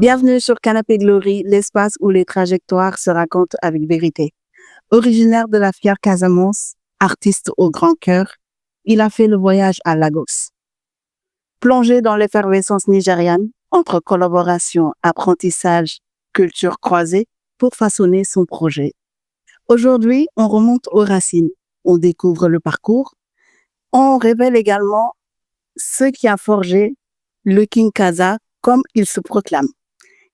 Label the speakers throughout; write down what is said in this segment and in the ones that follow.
Speaker 1: Bienvenue sur Canapé Glory, l'espace où les trajectoires se racontent avec vérité. Originaire de la fière Casamance, artiste au grand cœur, il a fait le voyage à Lagos. Plongé dans l'effervescence nigériane, entre collaboration, apprentissage, culture croisée, pour façonner son projet. Aujourd'hui, on remonte aux racines, on découvre le parcours, on révèle également ce qui a forgé le King Kaza comme il se proclame.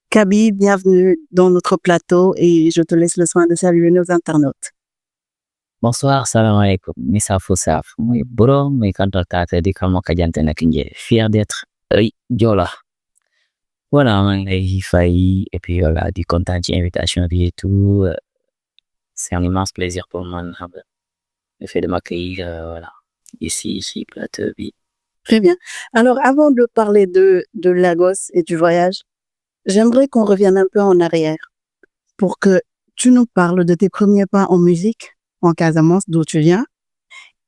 Speaker 1: Kaby, bienvenue dans notre plateau et je te laisse le soin de saluer nos internautes.
Speaker 2: Bonsoir, salam alaikum. Misa Foussaf. Oui, bro, mais quand on t'a dit comment Kajante Nakinje, fier d'être Diola. Voilà, il failli, et puis voilà, du content, invitation et tout. C'est un immense plaisir pour moi, le fait de m'accueillir, voilà, ici, plateau.
Speaker 1: Très bien. Alors, avant de parler de Lagos et du voyage, j'aimerais qu'on revienne un peu en arrière pour que tu nous parles de tes premiers pas en musique en Casamance, d'où tu viens.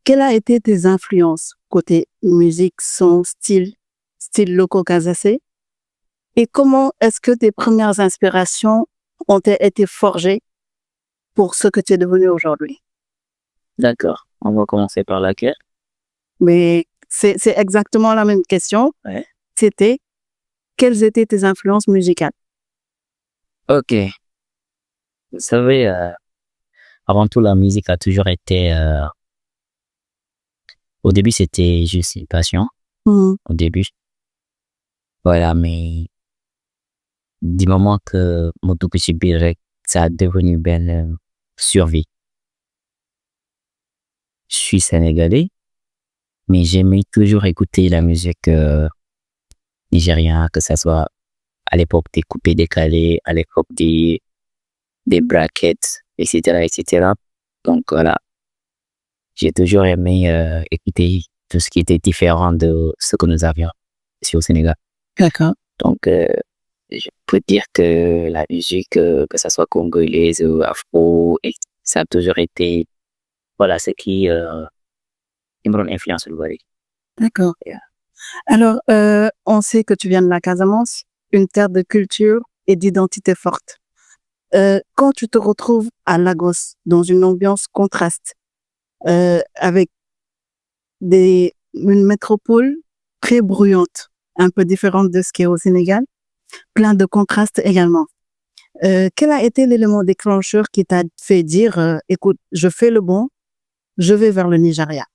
Speaker 1: Quelles ont été tes influences côté musique, son, style loco-casacé? Et comment est-ce que tes premières inspirations ont été forgées pour ce que tu es devenu aujourd'hui?
Speaker 2: D'accord, on va commencer par laquelle?
Speaker 1: Mais c'est exactement la même question.
Speaker 2: Ouais.
Speaker 1: C'était, quelles étaient tes influences musicales?
Speaker 2: Ok. Vous savez, avant tout, la musique a toujours été... Au début, c'était juste une passion. Au début. Voilà, mais du moment que mon tout petit birek, ça a devenu belle survie. Je suis sénégalais, mais j'aimais toujours écouter la musique nigériane, que ça soit à l'époque des coupés décalés, à l'époque des brackets, etc. Donc voilà, j'ai toujours aimé écouter tout ce qui était différent de ce que nous avions ici au Sénégal.
Speaker 1: D'accord.
Speaker 2: Donc, je peux dire que la musique, que ça soit congolaise ou afro, et ça a toujours été, voilà, ce qui une bonne influence sur le Wari.
Speaker 1: D'accord.
Speaker 2: Yeah.
Speaker 1: Alors, on sait que tu viens de la Casamance, une terre de culture et d'identité forte. Quand tu te retrouves à Lagos, dans une ambiance contraste, avec une métropole très bruyante, un peu différente de ce qui est au Sénégal, plein de contrastes également. Quel a été l'élément déclencheur qui t'a fait dire, écoute, je fais le bon, je vais vers le Nigeria?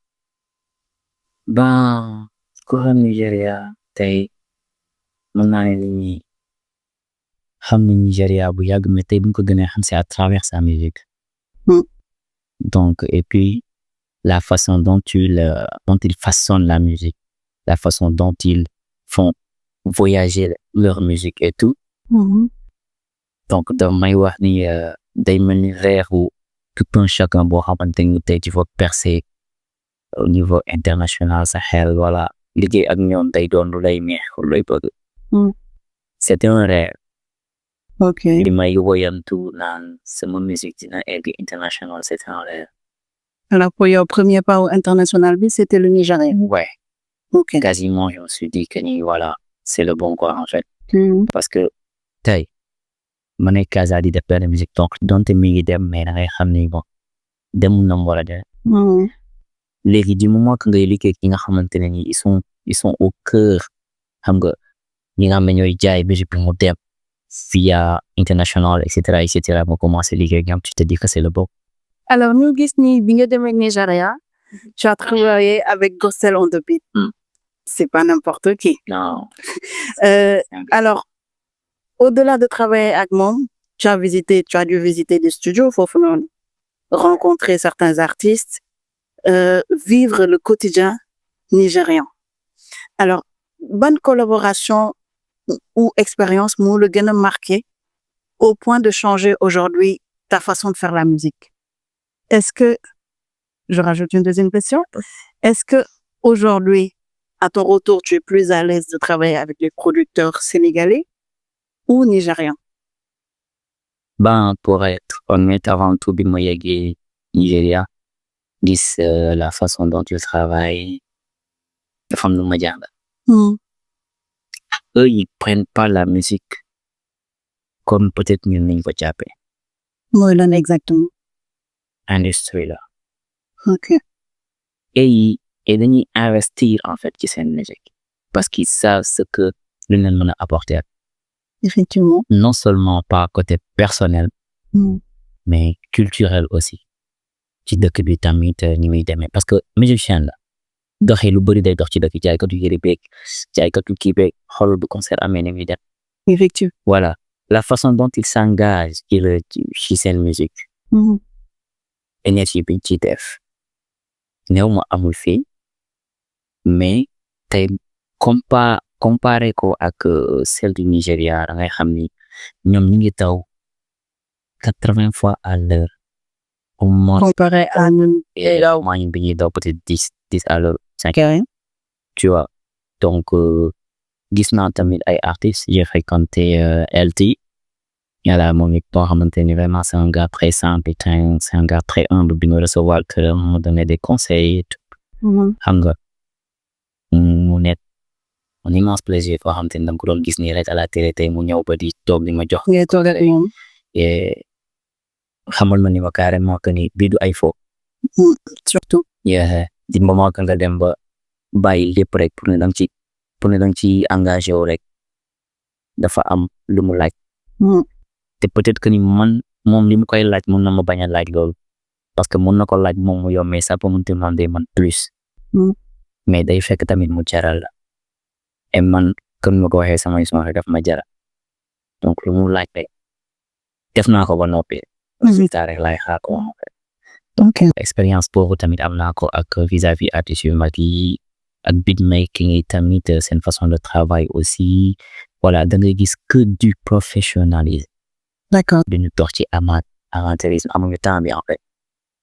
Speaker 2: Ben, courant Nigeria, tey, mën naa ne ni xam ne Nigeria bu yàgg, mais tey bu ñu ko gënee xam c'est à travers sa musique. Donc, et puis, la façon dont ils façonnent la musique, la façon dont ils font voyager leur musique et tout. Donc, damay wax ni day mel ni rêve ou tout un chacun boo xamante ni tey tu vas percer au niveau international sa xel, voilà, liggéey ak ñoom day doon lu lay neex lay bëgg. C'était un rêve.
Speaker 1: Ok.
Speaker 2: Li may woyantu naan sama musique dina egg international, c'était un rêve.
Speaker 1: Alors, pour your premier pas au international, c'était le Nigeria.
Speaker 2: Ouais.
Speaker 1: Ok.
Speaker 2: Quasiment, je me suis dit que voilà, c'est le bon quoi en fait. Parce que tey ma nekk Casa di def benn musique, donc donte mi ngi dem mais da ngay xam ni bon demul na mu war a dem. Léegi du moment que ngay liggéey ki nga xamante ne ni ils sont au cœur, xam nga ñi nga xam ne ñooy jaay musique bi mu dem via international, etc. moo commencé liggéey ak ñoom, tu te dis que c'est le bon.
Speaker 1: Alors, nous gis ni bi nga demee Nigeria, tu as travaillé avec Gospel on the Beat. C'est pas n'importe qui.
Speaker 2: Non.
Speaker 1: Alors, au-delà de travailler avec moom, tu as dû visiter des studios, foofu noonu, rencontrer certains artistes, vivre le quotidien nigérian. Alors, bonne collaboration ou expérience moo la gën a marqué au point de changer aujourd'hui ta façon de faire la musique? Est-ce que, je rajoute une deuxième question, est-ce que aujourd'hui, à ton retour, tu es plus à l'aise de travailler avec les producteurs sénégalais ou nigérians?
Speaker 2: Ben, pour être honnête, avant tout bi ma yeggee Nigeria, gis la façon dont ils travaillent, dafa am lu ma jàngal. Eux, ils prennent pas la musique comme peut-être ñun niñ ko jàppee.
Speaker 1: mooy lan exactement.
Speaker 2: Industrie la.
Speaker 1: Ok.
Speaker 2: et dañuy investir en fait ci seen musique parce qu'ils savent ce que lu leen mën a apporter.
Speaker 1: Effectivement.
Speaker 2: Non seulement par côté personnel. Mais culturel aussi. ci dëkk bi tamit ni muy demee parce que musicien la doxee lu bëri day dox ci dëkk jaaykatu yére beeg jaaykatu kii beeg xool bu concert amee ni muy dem.
Speaker 1: Effectivement.
Speaker 2: Voilà la façon dont il s'engage ci seen musique. Énergie bi ci def néew ma amul fii mais tey comparé ko ak celle du Nigeria da ngay xam ni ñoom ñu ngi taw 80 fois à l'heure. Au moins
Speaker 1: comparé à ñun.
Speaker 2: moyenne bi ñuy daw peut-être 10 à l'heure 5. Tu vois donc gis naa tamit ay artistes j'ai fréquenté LT yàlla moom it boo xamante ni vraiment c'est un gars très simple c'est un gars très humble bi nga recevoir këram mu donner des conseils et tout. xam nga mu nekk un immense plaisir boo xamante ni dama ko doon gis nii rek à la télé tey mu ñëw ba di toog di ma jox.
Speaker 1: ngay toog ak moom.
Speaker 2: xamal ma ni ma carrément que ni bii du ay fo.
Speaker 1: surtout.
Speaker 2: di moment que nga dem ba bàyyi lépp rek pour ne danga ci engagé wu rek dafa am lu mu laaj. te peut-être que ni man moom li mu koy laaj mun na ma bañ a laaj loolu parce que mun na ko laaj moom mu yomb mais ça peut me demander man plus. mais day fekk tamit mu jaral la. et man comme ma ko waxee sama émission rek daf ma jaral donc lu mu laaj rek def naa ko ba noppi. résultat rek laay xaar ko. donc expérience boobu tamit am naa ko ak vis-à-vis artistes yu mag yi ak beatmaking yi tamit seen façon de travail aussi voilà da ngay gis que du professionnalisme.
Speaker 1: D'accord.
Speaker 2: duñu dox ci amateurisme amuñu temps bi en fait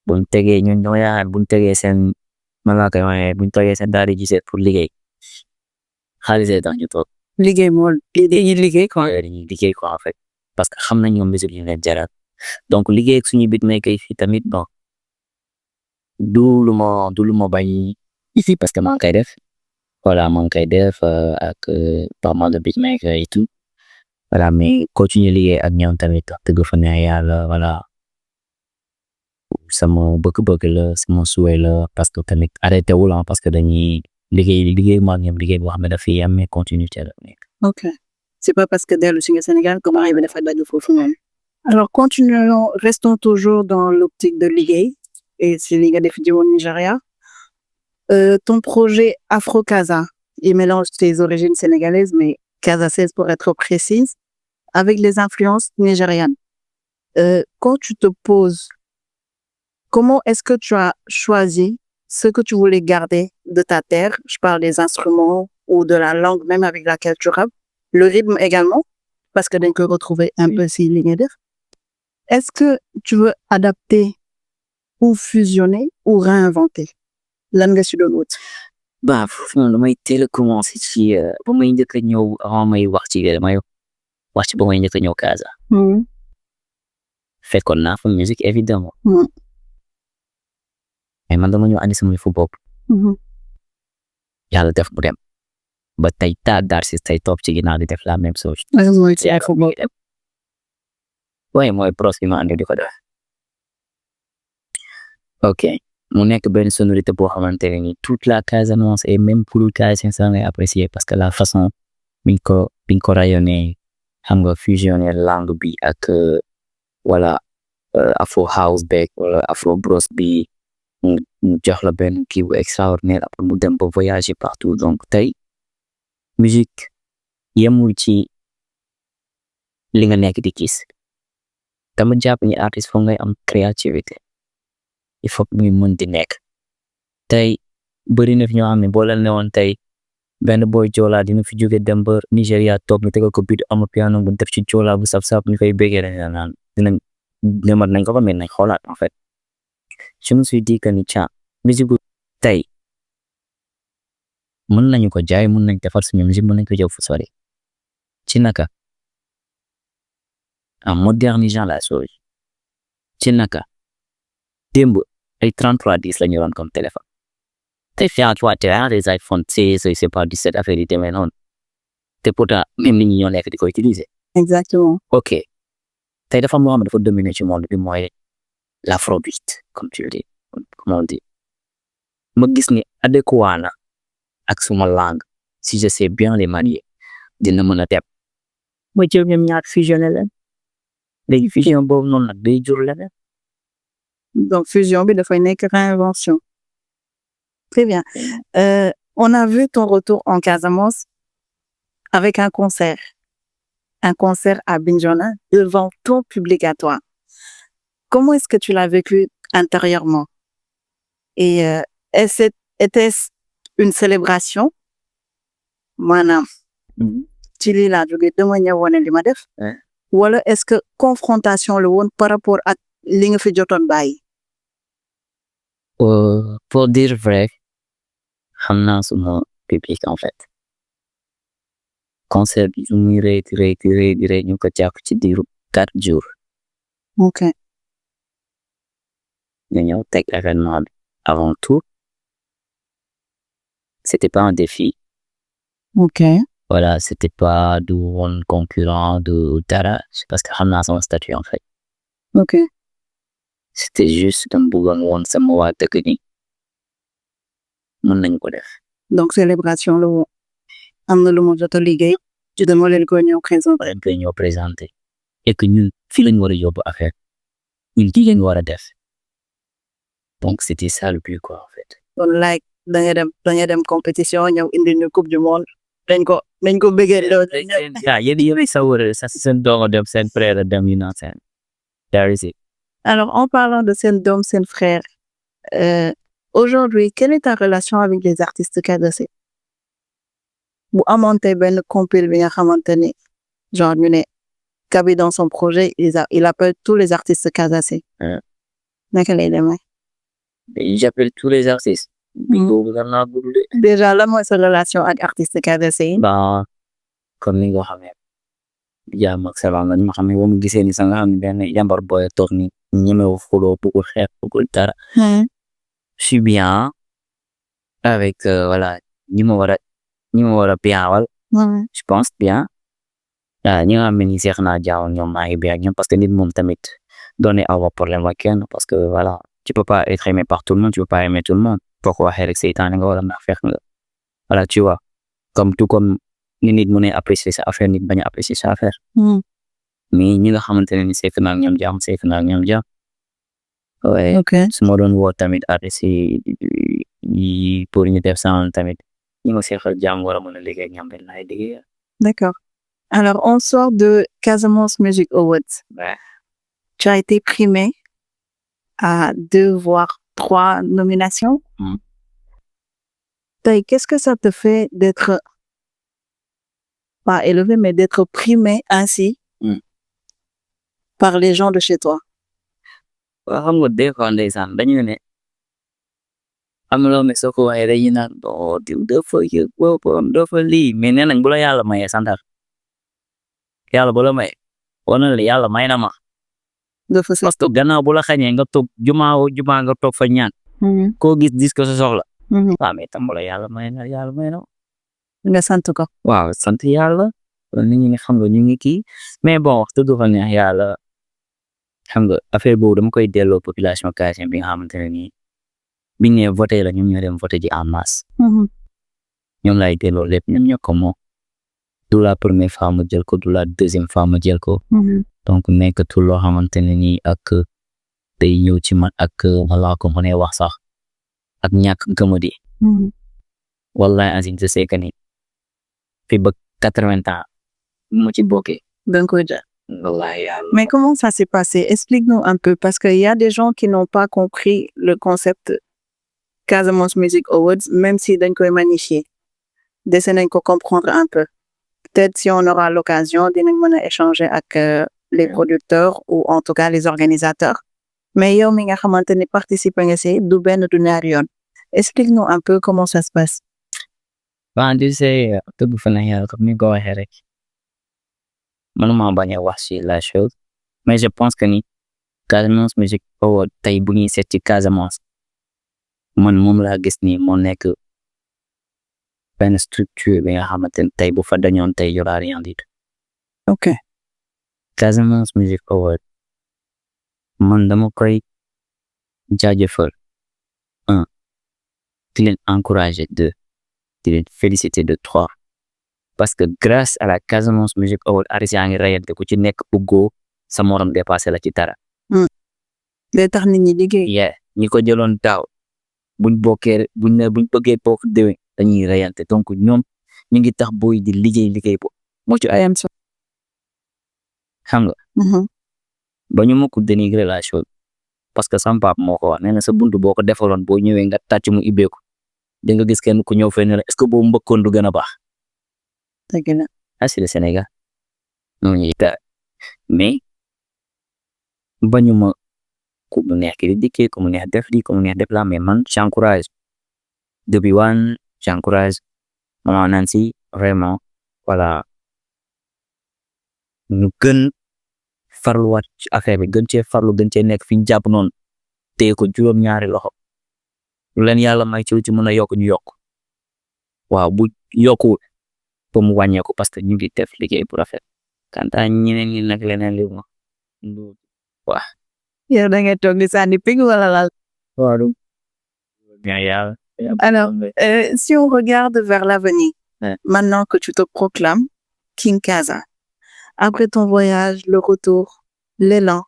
Speaker 2: buñ tegee ñun ñoo yaa buñ tegee seen man laa koy waxee buñ tegee seen daal di gisee pour liggéey xaalis tax ñu toog.
Speaker 1: liggéey moo dañuy liggéey quoi.
Speaker 2: dañuy liggéey quoi en fait parce que xam nañ ñoom musique yi leen jaral donc liggéey ak suñu beatmaker fii tamit bon du lu ma bañ ici parce que maa ngi koy def voilà maa ngi koy def ak pas mal de beatmaker et tout voilà mais continuer liggéey ak ñoom tamit dëgg fa ne yàlla voilà sama bëgg-bëgg la sama souhait la parce que tamit arrêté wul parce que dañuy liggéey maa ngi ñoom liggéey boo xam ne dafay am mais continuité la nekk.
Speaker 1: Ok c'est pas parce que dellu si nga Sénégal comme arrivé dafa dagg foofu noonu. Alors restons toujours dans l'optique de liggéey et c'est li nga def ji woon Nigeria. Ton projet Afro Casa il mélange tes origines sénégalaises mais casaçaises pour être précise avec les influences nigérianes. Quand tu te poses comment est-ce que tu as choisi ce que tu voulais garder de ta terre? Je parle des instruments ou de la langue même avec laquelle tu rappes. Le rythme également, parce que dañ koy retrouver un peu si li nga def. Est-ce que tu veux adapter ou fusionner ou réinventer? Lan nga si doon wut.
Speaker 2: Bah foofu noonu damay teel a commencé ci ba may njëkk a ñëw avant may wax ci damay wax ci ba may njëkk a ñëw Casa. fekkoon naa fa musique évidemment. mais man dama ñëw andi sama yëfu bopp. yàlla def mu dem ba tey d'artiste tey topp ci ginnaaw di def la même chose.
Speaker 1: mooy ci yëfu bopp.
Speaker 2: waaye mooy pros bi ma andi di ko def. ok mu nekk benn sonorité boo xamante ne ni toute la Casamance et même pour le Casamance ça ngay apprécier parce que la façon biñ ko rayonné xam nga fusionner langue bi ak voilà afro house beeg wala afro bros bi mu jox la benn kii bu extraordinaire après mu dem ba voyager partout donc tey musique yemul ci li nga nekk di gis dama jàpp ni artiste foog ngay am créativité il faut que muy mën di nekk tey bëri na fi ñoo xam ne boo leen ne woon tey benn boy Joola dina fi jóge dem ba Nigeria toog ñu tegal ko beat am piano bu def ci Joola bu saf-saf ñu fay béggee dañ naan dinañ nañ ko fa mais nañ xoolaat en fait je me suis dit que ni musique gu tey mën nañu ko jaay mën nañ defar suñu musique mën nañ ko jëw fu sori ci naka en modernisant la chose ci naka démb ay 3310 la ñu yoroon comme téléphone tey fii à toi tu as des iPhone 16 c'est pas 17 affaire yi demee noonu te pourtant même nit ñi ñoo nekk di ko utiliser.
Speaker 1: Exactement.
Speaker 2: ok tey dafa am loo xam ne dafa dominer ci monde bi mooy l'afrobeat comme tu le dis comme on dit ma gis ni adéquat na ak suma langue si je sais bien les manier dina mën a dem ma jël ñoom ñaar fusionné leen léegi fusion boobu noonu nag day jur leneen.
Speaker 1: Donc fusion bi dafay nekk réinvention. Très bien. On a vu ton retour en Casamance avec un concert à Bignona devant ton public à toi. Comment est-ce que tu l'as vécu intérieurement? Et était-ce une célébration? Maanaam ci lii laa jógee dama ñëw wane li ma def. Wala est-ce que confrontation la woon par rapport ak li nga fi jotoon bàyyi?
Speaker 2: Pour dire vrai xam naa suma public en fait concert bi su muy rëy ñu ko jàpp ci diiru 4 jours.
Speaker 1: Ok.
Speaker 2: ñu ñëw teg événement bi avant tout c'était pas un défi.
Speaker 1: Ok.
Speaker 2: Voilà c'était pas du woon concurrent du dara c'est parce que xam naa sama statut en fait.
Speaker 1: Ok.
Speaker 2: C'était juste dama bëggoon woon sama waa dëkk ni mën nañu ko def.
Speaker 1: Donc célébration la woon am na lu mu jot a liggéey ci dama leen ko ñëw
Speaker 2: présenter et que ñun fii lañu war a yóbbu affaire ñun lii lañu war a def donc c'était ça le but quoi en fait.
Speaker 1: kon like da nga dem compétition ñëw indi ñu coupe du monde dañ ko bëggee loolu.
Speaker 2: yéen sa war a sa seen doom dem seen frère dem yu naan seen there is it.
Speaker 1: Alors en parlant de seen doom seen frère aujourd'hui quelle est ta relation avec les artistes Casamançais bu amoon tey benn compil bi nga xamante ni genre ñu ne Kaby dans son projet il appelle tous les artistes Casamançais. Naka lay demee.
Speaker 2: J'appelle tous les artistes.
Speaker 1: Déjà lan mooy sa relation ak artistes Casamançais.
Speaker 2: Bah comme ni nga xamee jaam ak salaam la ñu ma xam ne boo mu gisee ni sa nga xam ne benn yambar boy toog ni ñemewu xuloo bëggul xeex bëggul dara. Je suis bien avec voilà ñi ma war a bien wal je pense bien ñi nga xam ne ni seex naa jaaw ñoom maa ngi bien ak ñoom parce que nit moom tamit doone awa problème ak kenn parce que voilà tu peux pas être aimé par tout le monde tu peux pas aimer tout le monde pourquoi waxee rek seytaane nga wala naa feex nga voilà tu vois comme tout comme ni nit mu ne apprécier sa affaire nit bañ a apprécier sa affaire mais ñi nga xamante ne ni seek naa ak ñoom jaam ouais su ma doon woo tamit artiste yi pour ñu def sound tamit ñi ma seexal jaam war a mën a liggéey ak ñoom benn laay liggéey.
Speaker 1: D'accord. Alors on sort de Casamance Music Awards.
Speaker 2: Ouais.
Speaker 1: Tu as été primé à 2 voire 3 nominations. Tey qu'est-ce que ça te fait d'être pas élevé mais d'être primé ainsi par les gens de chez toi?
Speaker 2: Waaw xam nga des fois ndeysaan dañu ne am na loo ne soo ko waxee dañuy naan bon diw dafa yëg boppam dafa lii mais nee nañ bu la yàlla mayee santal yàlla bu la may wana la yàlla may na ma parce que gannaaw bu la xañee nga toog jumaa nga toog fa ñaan koo gis ko sa soxla waaw mais tam bu la yàlla may na
Speaker 1: nga sant ko.
Speaker 2: waaw sant yàlla nit ñi nga xam nga ñu ngi kii mais bon wax dëgg fa neex yàlla xam nga affaire boobu dama koy delloo population Casamance bi nga xamante ne nii biñ ne voté la ñoom ñoo dem voté ji en masse. ñoom laay delloo lépp ñoom ñoo ko moom du la première fois ma jël ko du la deuxième fois ma jël ko. donc nekkatul loo xamante ne nii ak day ñëw ci man ak wala ko mënee wax sax ak ñàkk gëmadi. wallahi azim je sais que ni fi ba 80 ans mu ci bokkee.
Speaker 1: Donc mais comment ça s'est passé? Explique-nous un peu parce qu'il y a des gens qui n'ont pas compris le concept Casamance Music Awards même si dañ koy magnifier. D'essayer nañ ko comprendre un peu. Peut-être si on aura l'occasion dinañ mën a échanger ak les producteurs ou en tout cas les organisateurs. Mais yow mi nga xamante ni participer nga ci du benn du ñaar yoon. Explique-nous un peu comment ça se passe.
Speaker 2: Bah tu sais dëgg fa na yàlla comme ni ko waxee rek manuma bañ a wax ci la chose mais je pense que ni Casamance Music Award tey bu ñuy seet ci Casamance man moom laa gis ni moo nekk benn structure bi nga xamante ne tey bu fa dañoon tey y aura rien du tout.
Speaker 1: Ok.
Speaker 2: Casamance Music Award man dama koy jaajëfal 1 di leen encourager 2 di leen féliciter de 3 parce que grâce à la Casamance Music Award artistes yaa ngi rayante ku ci nekk bëggoo sa morom dépassé la ci dara.
Speaker 1: day tax nit ñi liggéey.
Speaker 2: ñi ko jëloon daaw buñ bëggee bokk déwén dañuy rayante donc ñoom ñu ngi tax booy di liggéey bo moo ci ayam so xam nga ba ñu ma ko dénigrer la chose parce que sama papa moo ko wax nee na sa buntu boo ko defaloon boo ñëwee nga tàcc mu ibbeeku di nga gis kenn ku ñëw fee ne la est-ce que boobu mbëkkoon du gën a baax.
Speaker 1: dëgg la
Speaker 2: c'est le Sénégal mais bañu ma ku mu neex ki di dikkee ku mu neex def lii ku mu neex def la mais man j'encourage depuis j'encourage maman Nancy vraiment voilà ñu gën farluwaat ci affaire bi gën cee farlu gën cee nekk fi ñu jàpp noonu téye ko juróom-ñaari loxo lu leen yàlla may ci lu ci mën a yokk ñu yokk waaw bu yokkuwul ba mu wàññeeku parce que ñu ngi def liggéey bu rafet kanta ñeneen ñi nag leneen li ma waaw.
Speaker 1: yow da ngay toog di sànni pig wala lal.
Speaker 2: waaw.
Speaker 1: Alors, si on regarde vers l'avenir, maintenant que tu te proclames King Kaza, après ton voyage, le retour, l'élan,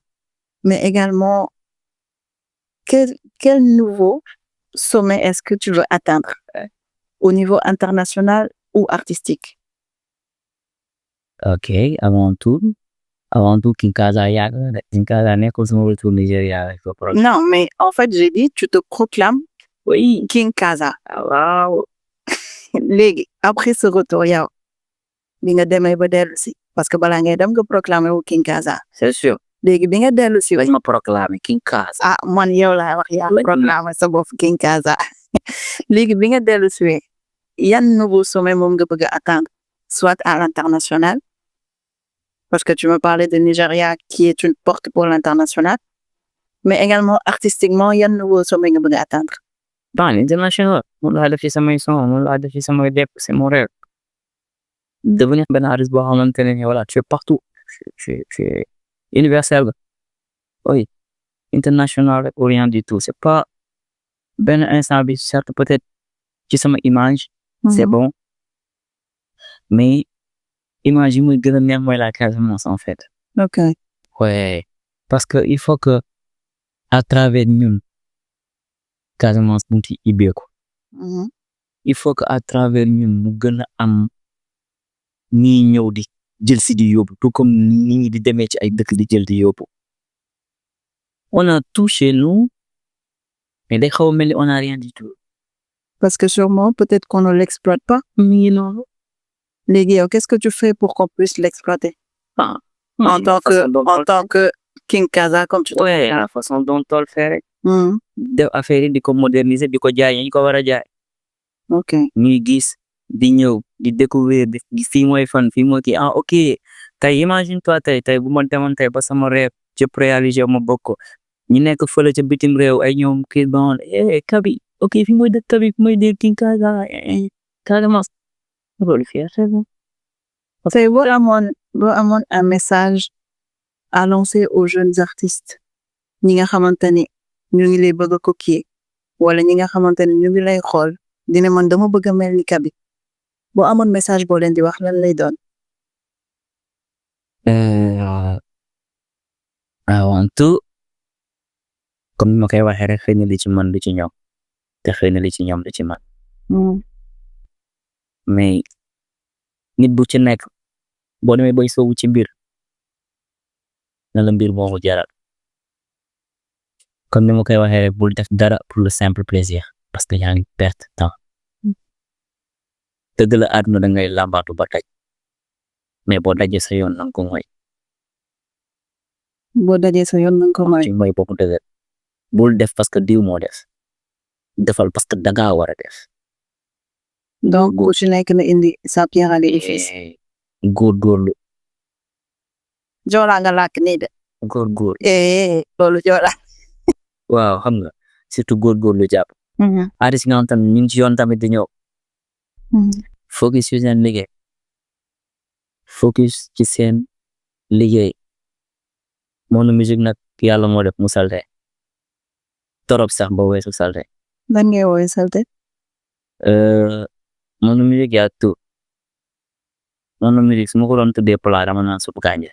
Speaker 1: mais également, quel nouveau sommet est-ce que tu veux atteindre au niveau international ou artistique?
Speaker 2: Ok, avant tout, King Kaza nekkul sama retour Nigeria.
Speaker 1: Non, mais en fait, j'ai dit, tu te proclames King Kaza.
Speaker 2: Waaw.
Speaker 1: Léegi après ce retour yow bi nga demee ba dellu si parce que balaa ngay dem nga proclamer wu King Kaza.
Speaker 2: C'est sûr.
Speaker 1: léegi bi nga dellu si
Speaker 2: ma proclamer King Kaza.
Speaker 1: man yow laa wax yaa proclamer sa bopp King Kaza. léegi bi nga dellu si yan nouveau sommet moom nga bëgg a atteindre soit à l'international parce que tu me parlais de Nigeria qui est une porte pour l'international mais également artistiquement yan nouveau sommet nga bëgg a atteindre.
Speaker 2: Dans l'international, on a fait ça on a fait ça c'est mon rêve. Devenir ben artiste boo xamante ne voilà tu es partout tu es universel. Oui, international ou rien du tout. C'est pas ben instant bi certes peut-être ci sama image. C'est bon. Mais image yi muy gën a neex mooy la Casamance en fait.
Speaker 1: Ok.
Speaker 2: Ouais, parce que il faut que à travers ñun Casamance bunti ibbeeku. Il faut que à travers ñun mu gën a am ñi ñëw di jël si di yóbbu tout comme ni ñi di demee ci ay dëkk di jël di yóbbu. On a tout chez nous mais day xaw a mel ni on a rien du tout.
Speaker 1: Parce que sûrement peut-être qu'on ne l'exploite pas.
Speaker 2: mi noonu.
Speaker 1: Léegi yow qu'est-ce que tu fais pour qu'on puisse l'exploiter? En tant que King Kaza comme tu dis.
Speaker 2: Ouais, la façon dont on le fait rek. def affaire yi di ko moderniser di ko jaay ñu ko war a jaay.
Speaker 1: ok
Speaker 2: ñuy gis di ñëw di découvrir di gis fii mooy fan fii mooy kii ok tey imagine toi tey bu ma demoon tey ba sama rêve jëpp réaliser ma bokk ñu nekk fële ca bitim réew ay ñoom kii bon Kabi ok fii mooy dëkk Kabi fii mooy dëkk King Kaza Casamance loolu fierté la.
Speaker 1: tey boo amoon un message à lancer aux jeunes artistes ñi nga xamante ni ñu ngi lay bëgg a copier wala ñi nga xamante ne ñu ngi lay xool dina man dama bëgg a mel ni Kabi boo amoon message boo leen di wax lan lay doon.
Speaker 2: avant tout comme ni ma koy waxee rek xëy na li ci man lu ci ñoom te xëy na li ci ñoom lu ci man. mais nit bu ci nekk boo demee bay soowu ci mbir na la mbir moomu jaral. comme ni ma koy waxee rek bul def dara pour le simple plaisir parce que yaa ngi perte temps. dëgg la àdduna da ngay làmbaatu ba taj mais boo dajee sa yoon na nga ko mooy.
Speaker 1: boo dajee sa yoon na nga ko mooy.
Speaker 2: ci mooy boobu dëgg bul def parce que diw moo def defal parce que dangaa war a def.
Speaker 1: donc ku ci nekk na indi sa pierre à l'édifice.
Speaker 2: góorgóorlu.
Speaker 1: Joola nga làkk nii de.
Speaker 2: góorgóorlu.
Speaker 1: loolu Joola.
Speaker 2: waaw xam nga surtout góorgóorlu jàpp. artiste nga xam tamit ñu ngi ci yoon tamit di ñëw. focus ci seen liggéey. focus ci seen liggéey monde musique nag yàlla moo def mu salte torop sax ba weesu salte
Speaker 1: lan ngay woowee salte
Speaker 2: monde musique yaa tout monde musique su ma ko doon tuddee plat dama naan supp kànja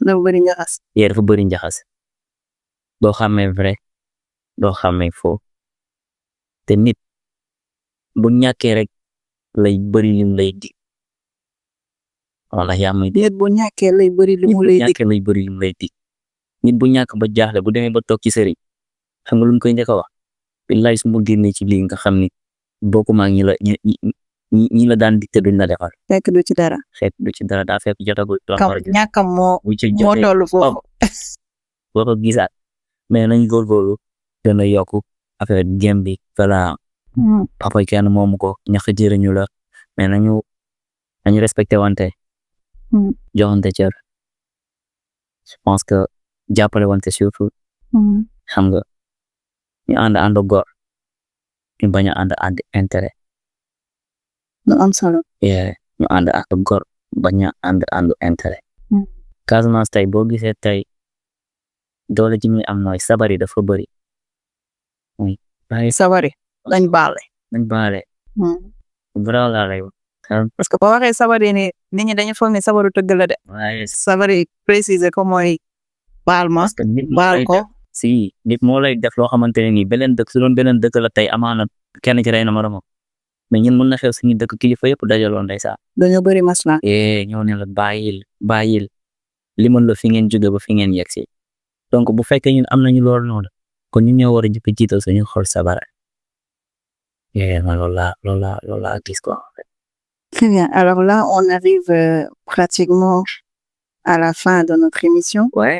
Speaker 1: dafa bëri njaxas
Speaker 2: yee dafa bëri njaxas doo xàmmee vrai doo xàmmee faux te nit bu ñàkkee rek lay bëri lim lay dig wala yaa may
Speaker 1: nit bu ñàkkee lay bëri li mu lay dig
Speaker 2: ñàkkee lay bëri lim lay dig nit bu ñàkk ba jaaxle bu demee ba toog ci sëriñ xam nga lu mu koy njëkk a wax billaay su ma génnee ci lii nga xam ni bokkuma ak ñi la daan dicté duñ la defal
Speaker 1: fekk du ci dara
Speaker 2: fekk du ci dara daa fekk jotagul
Speaker 1: ñàkkam moo tollu foofu
Speaker 2: boo ko gisaat mais nañ góorgóorlu gën a yokku affaire gem bi voilà papa kenn moomu ko ñax jëriñu la mais nañu respecté wante joxante cër je pense que jàppale wante surtout xam nga ñu ànd góor ñu bañ a ànd intérêt
Speaker 1: lu am solo
Speaker 2: ñu ànd góor bañ a ànd intérêt Casamance tey boo gisee tey doole ji muy am nooy sabari dafa bëri
Speaker 1: sabari lañ baale
Speaker 2: vraiment laa lay wax
Speaker 1: parce que boo waxee sabari ni nit ñi dañu foog ne sabaru tëgg la de sabari préciser ko mooy baal ma baal ko
Speaker 2: si nit moo lay def loo xamante ne nii beneen dëkk su doon beneen dëkk la tey amaana kenn ci rey na moromam mais ñun mën na xew suñu dëkk kilifa yëpp dajaloon ndeysaan
Speaker 1: dañoo bëri masla
Speaker 2: ñoo ne la bàyyil li mën la fi ngeen jóge ba fi ngeen yegg si donc bu fekkee ñun am nañu loolu noonu kon ñu ñoo war a jëkk jiital suñu xol sabara ma loolu laa gis quoi en fait.
Speaker 1: Très bien. Alors là, on arrive pratiquement à la fin de notre émission.
Speaker 2: Ouais.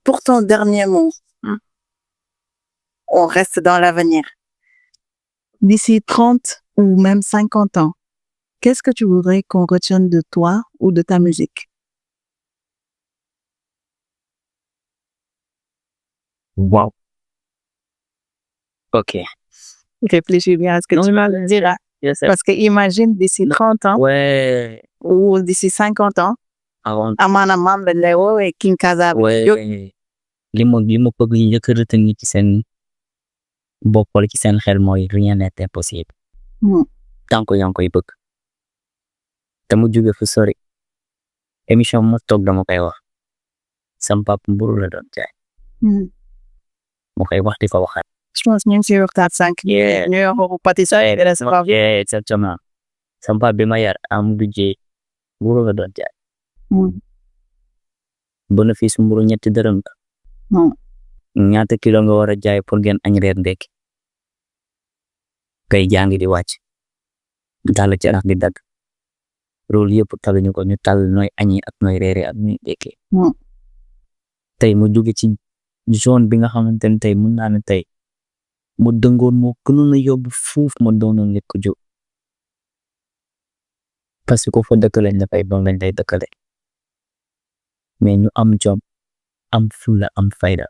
Speaker 1: Pour ton dernier mot, on reste dans l'avenir. D'ici 30 ou même 50 ans, qu'est-ce que tu voudrais qu'on retienne de toi ou de ta musique?
Speaker 2: Wow. Ok.
Speaker 1: Réfléchis bien à ce que tu vas dire. Parce que imagine d'ici 30 ans
Speaker 2: ouais.
Speaker 1: ou d'ici 50 ans, amaana maam lañ lay woowee King Kaza bi.
Speaker 2: li ma bëgg njëkk a retenir ci seen bopp wala ci seen xel mooy rien n'est impossible. tant que yaa ngi koy bëgg. te mu jóge fu sori. émission ma toog dama koy wax. sam papa mburu la doon jaay. mu koy wax di ko waxaat.
Speaker 1: Je pense ñu ngi si waxtaan sànq. ñu waxu pâtisserie et restaurant.
Speaker 2: exactement. sam papa bi ma yar am budget mburu la doon jaay. bénéfice mburu ñetti dërëm la. ñaata kilo nga war a jaay pour ngeen añ reer ndekki. kay jàngi di wàcc. dal ci rax di dagg. loolu yëpp taluñu ko ñu tal nooy añi ak nooy reere ak nooy ndekki. tey mu jóge ci zone bi nga xamante ne tey mën naa ne tey mu dëngoon moo gënoon a yóbbu fuuf ma doonoon nit ko jóg. parce que fa dëkk lañ dafay doon lañ lay dëkkale. mais ñu am jom am fulla am fayda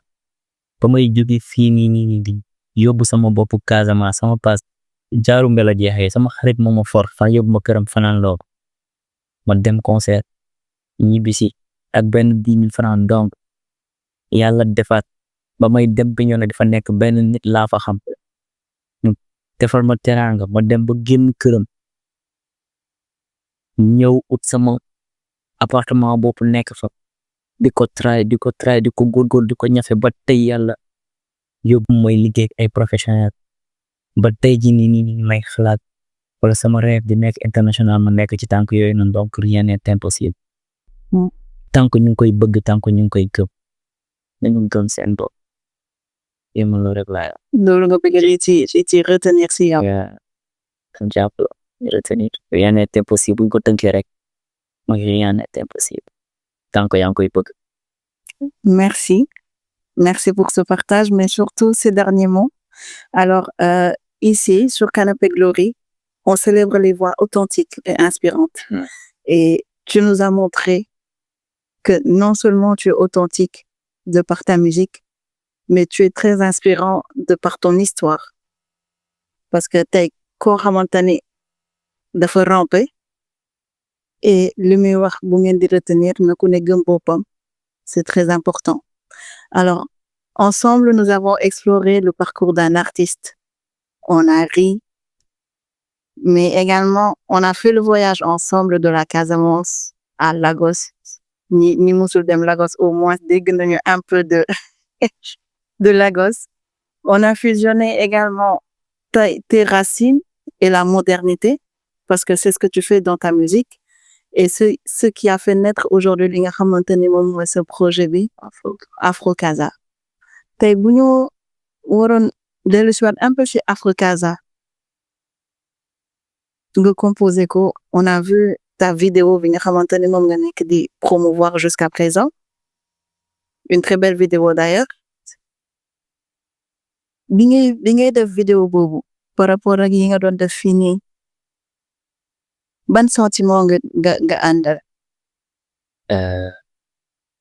Speaker 2: ba may jóge fii nii di yóbbu sama bopp Casamance sama paas jaaru mbela jeexee sama xarit moo ma for fa yóbbu ma këram fanaan loo ma dem concert ñibbisi ak benn 10 000 francs donc yàlla defaat ba may dem bi ñoo ne dafa nekk benn nit laa fa xam ñu defal ma teraanga ma dem ba génn këram ñëw ut sama appartement bopp nekk fa di ko try di ko góorgóor di ko ñafe ba tey yàlla yóbbu mooy liggéey ak ay professionnel ba tey ji nii may xalaat wala sama rêve di nekk international ma nekk ci tànk yooyu noonu donc rien n'est impossible tant que ñu ngi koy bëgg tant que ñu ngi koy gëm nañu gëm seen bopp yéema loolu rek laa
Speaker 1: loolu nga bëgg ci retenir si yow
Speaker 2: jàpp retenir rien n'est impossible buñ ko tënkee rek mooy rien n'est impossible tant que yaa ngi koy bëgg.
Speaker 1: Merci pour ce partage, mais surtout ces derniers mots. Alors, ici, sur Canopée Glory, on célèbre les voix authentiques et inspirantes. Et tu nous as montré que non seulement tu es authentique de par ta musique, mais tu es très inspirant de par ton histoire. Parce que tey koo xamante ne dafa ramper et li muy wax bu ngeen di retenir na ku ne gëm boppam C'est très important. Alors, ensemble, nous avons exploré le parcours d'un artiste. On a ri, mais également, on a fait le voyage ensemble de la Casamance à Lagos. Ni musul dem Lagos, au moins, dégg nañu un peu de Lagos. On a fusionné également tes racines et la modernité, parce que c'est ce que tu fais dans ta musique. Et ce qui a fait naître aujourd'hui li nga xamante ni moom mooy ce projet bi Afro Casa. Tey bu ñu waroon dellu si waat un peu ci Afro Casa nga composé ko, on a vu ta vidéo bi nga xamante ni moom nga nekk di promouvoir jusqu'à présent, une très belle vidéo d'ailleurs. bi ngay def vidéo boobu par rapport ak yi nga doon def fii nii, ban sentiment nga àndal?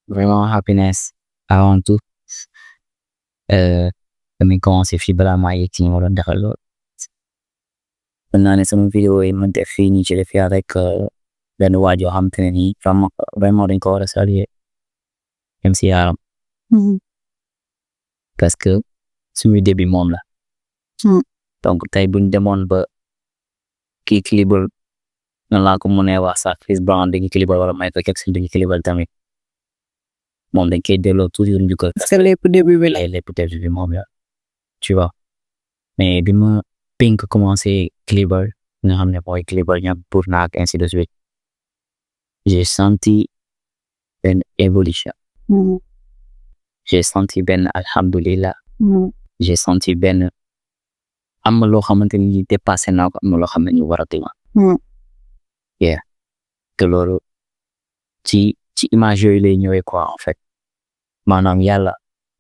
Speaker 2: Vraiment happiness avant tout. Damay commencé fii balaa maa yegg ci ñu ma doon defal lool. Mën naa ne sama vidéo yi ma def fii nii ci def avec benn waa joo xamante ne nii vraiment dañ ko war a saluer MC Yaram. Parce que suñu début moom la. Donc tey buñ demoon ba kii clipal nan laa ko mënee wax sax Chris Brown dañuy clipal wala Michael Jackson dañuy clipal tamit moom dañ koy delloo toujours njukkal.
Speaker 1: C'est lépp début bi la.
Speaker 2: Lépp début bi moom la tu vois. Mais bi ma Pink commencé clipal nga xam ne mooy clipal ñoom pour naak ainsi de suite, j'ai senti benn évolution. J'ai senti benn alhamdulillah. J'ai senti benn am na loo xamante ni dépassé naa ko, am na loo xam ne ñu war a déglu. Yeah, te loolu ci image yooyu lay ñëwee quoi en fait. Maanaam yàlla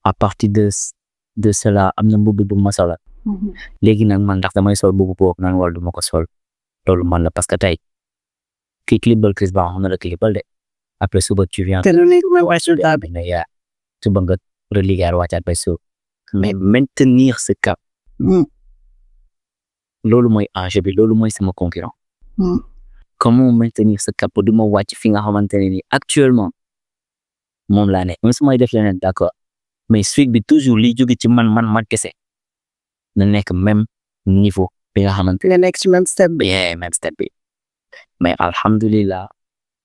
Speaker 2: à partir de cela am na mbubb bu ma solal. Léegi nag man ndax damay sol mbubb boobu naan wala du ma ko sol loolu man la parce que tey kii clipal Chris Brown xam na la clipal de après suba tu viens.
Speaker 1: te lu nekk mooy wàccu daa bi.
Speaker 2: Yeah, suba nga relier wàccaat bay suuf. Mais maintenir ce cap. Loolu mooy enjeu bi, loolu mooy sama concurrent. Comment maintenir ce cap du ma wàcc fi nga xamante ne ni actuellement moom laa ne même su may def leneen d'accord mais suite bi toujours li jóge ci man kese na nekk même niveau bi nga xamante
Speaker 1: nga nekk ci même step bi.
Speaker 2: yeah même step bi mais alhamdulillah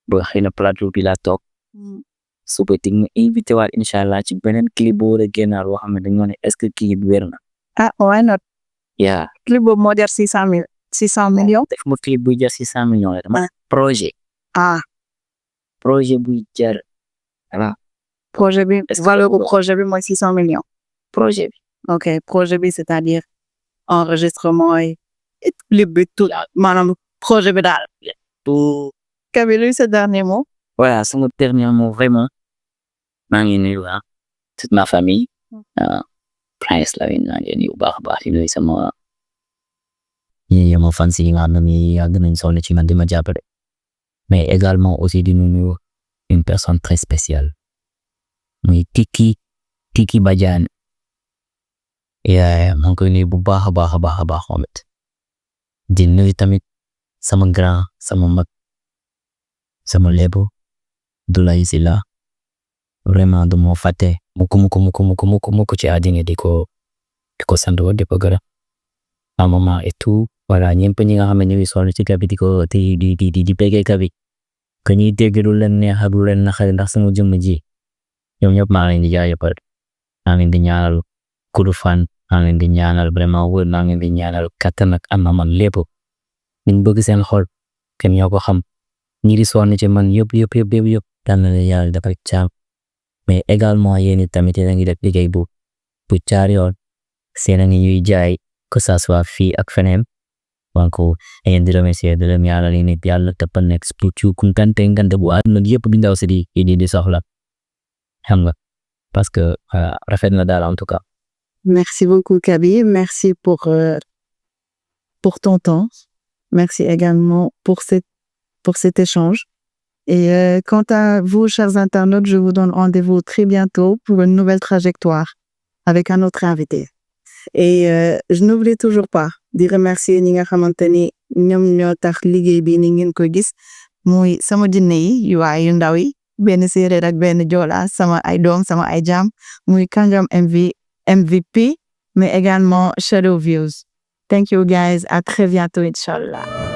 Speaker 2: ba xëy na plateau bi laa toog suba dig nga invité waat incha allah ci beneen clip boo war a génnaar boo xam ne dañoo ne est-ce que kii bi wér na.
Speaker 1: Why not?
Speaker 2: Yeah.
Speaker 1: Clip boobu moo jar 600 millions.
Speaker 2: def ma clip buy jar 600 millions la dama projet. Projet buy jar voilà.
Speaker 1: Projet bi valeur bu projet bi mooy 600 millions.
Speaker 2: Projet bi.
Speaker 1: Ok, projet bi c'est-à-dire enregistrement et clip bi tout maanaam projet bi daal.
Speaker 2: Tout.
Speaker 1: Kaby, luy sa dernier mot?
Speaker 2: Voilà, sama dernier mot vraiment maa ngi nuyu toute ma famille. Prince Lamine maa ngi nuyu bu baax a baax di nuyu sama fans yi nga xam ne yàgg nañ sonn ci man di ma jàppale mais également aussi di nuyu une personne très spéciale muy Kiki Badiane maa ngi koy nuyu bu baax a baax moom it di nuyu tamit sama grand sama mag sama lépp Doulaye Sylla vraiment du ma fàtte mukk ci àddina di ko sant di ko gërëm à moment et tout voilà ñëpp ñi nga xam ne ñu ngi sonn ci Kaby di ko di béggee Kaby que ñuy dégg lu leen neex ak lu leen naqari ndax sama jëmm ji ñoom ñëpp maa ngi leen di jaajëfal maa ngi leen di ñaanal gudd fan maa ngi leen di ñaanal vraiment wër maa ngi leen di ñaanal kattan ak am na man lépp ñu bëgg seen xol kenn ñoo ko xam ñi di sonn ci man yëpp daan na leen yàlla defal jàmm mais également yéen tamit yéen a ngi def liggéey bu jaar yoon seen a ngi ñuy jaay que ça soit fii ak feneen donc yéen di remercier de leen yàlla li nit yàlla tëppal nekk ci ngante bu àdduna yëpp bi ndaw si di soxla xam nga parce que rafet na daal en tout cas.
Speaker 1: Merci beaucoup Kaby, merci pour ton temps, merci également pour cet échange. Et quant à vous, chers internautes, je vous donne rendez-vous très bientôt pour une nouvelle trajectoire avec un autre invité. Et je n'oublie toujours pas de remercier ñi nga xamante ni ñoom ñoo tax liggéey bi ni ngeen ko gis muy sama jinne yi yu ndaw yi benn séeréer ak benn joola sama ay doom sama ay jam muy Kanjam MVP mais également Shadow Views. Thank you guys, à très bientôt, Inch'Allah.